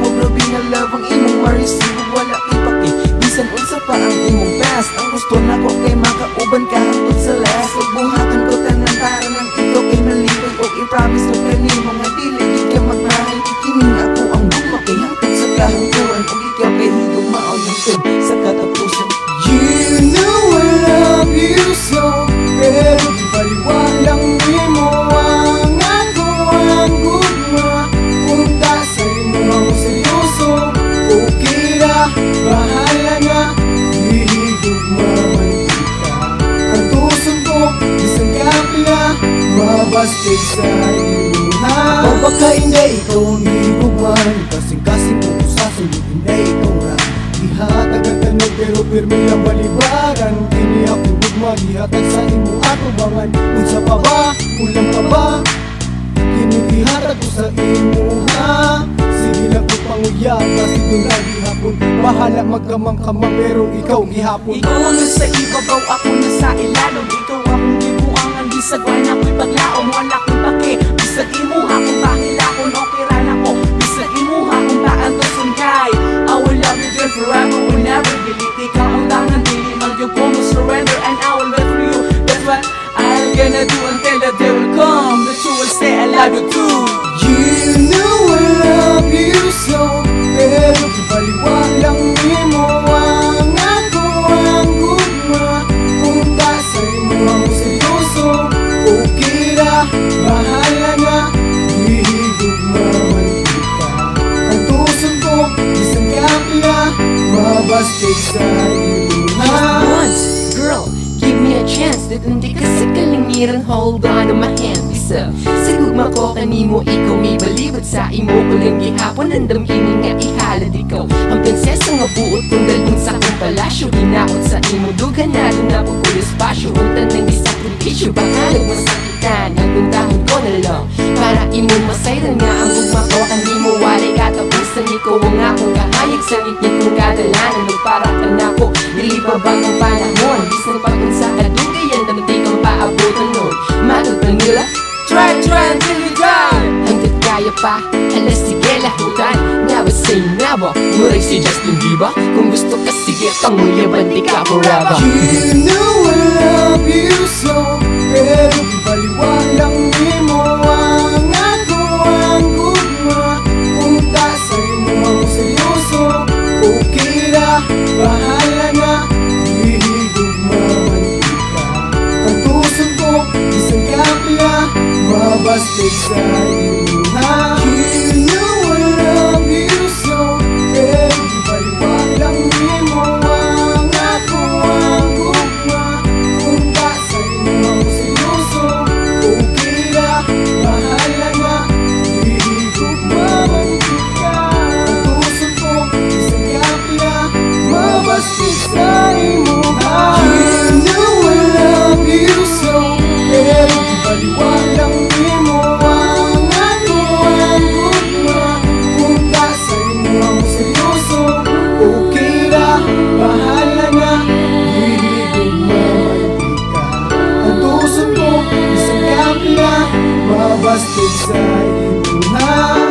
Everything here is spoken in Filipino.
mo grabe nga love ang imong ma-receive. Wala ipaki, bisan unsa pa ang imong best. Ang gusto na ko kay makauban ka hangtod sa last. Pagbuhatan ko tanan para nang ikaw kay malipay. O i-promise ko kanimo nga dili di ka magmahal. Kining ako ang gugma kay hangtod sa kahangturan. O ikaw kay higugma o hangtod sa katapusan. You know I love you so, pero di baliwalang di mo ang ako ang gugma. Punta sa imo ang seryoso, okay na, bahala na, hihigugma man kita. Ang tuson ko, isang kapila, mabastig sa iluha. O baka hindi ikaw ang hihigugman, kasing-kasing mo usasin, hindi ikaw nga ihatag ang pero pirmi ang balibaran. Kini ako gugma, gihatag sa imo ato bangan. Unsa pa ba, ulang pa ba, kini gihatag ko sa imo ha. Sige lang ko panguyab, kasi doon lang gihapon. Bahala magkamang-kamang pero ikaw gihapon. Ikaw ang nasa ibabaw, ako nasa ilalong. Ikaw akong gibuangan, bisag wala ko'y paglaom. Wala ko'y pake, bisag imo akong pangilakon. Okay ran ako, bisag imo akong taan to sungkay. I will love you girl forever, will never delete. Ikaw ang tangan, dili mag-yung ko mo surrender. And I will wait for you, that's what I'm gonna do until the day will come that you will say I love you too. You know I love you so, pero di baliwalang di mo ang ako ang gugma. Punta sa imo ang seryoso, okay na, bahala na, hihigugma man kita. Ang tuson ko, isang kapila, mabastig sa iluha. Once, girl, give me a chance. Hindi ka sa kalangiran, hold on to my hand. Isa, sa gugma ko kanimo, ikaw may balibot sa imo. Kulang gihapon, andam kini nga ihalad ikaw. Ang prinsesa nga buot kung dalhin sa kong palasyo. Hinaot sa imo, duganado na po ko espasyo. Untan ng isakripisyo, bangalag masakitan. Ang gundahon ko na lang, para imo masayran nga ang gugma ko kanimo. Walay katapusan, ikaw ang akong kahayag. Sangit niya kong kadalanan, magpara ka na ko. Dili pa bang ang panahon, bisan pag unsa kadugayan, damdi kang paabutan nun. Matod pa nila, try until you die. Hanggat kaya pa, alas sige lahutan. Never say never, murag si Justin Bieber. Kung gusto ka sige, panguyaban di ka forever. You know I love you so, pero di baliwalang di mo ang ako ang gugma. Punta sa imo ang seryoso, okay na, bahala na, hihigugma man kita. Ang tuson ko, isang kapila, mabastig sa iluha. You know I love you so, pero di baliwalang di mo ang ako ang gugma. Punta sa imo ang seryoso, okay na, bahala na, hihigugma man kita. Ang tuson ko, isang kapila, mabastig sa iluha. You know I love you so, pero di baliwalang di mo ang ako ang gugma. Punta sa imo ang seryoso, okay na, bahala na, hihigugma man kita. Ang tuson ko, isang kapila, mabastig sa iluha.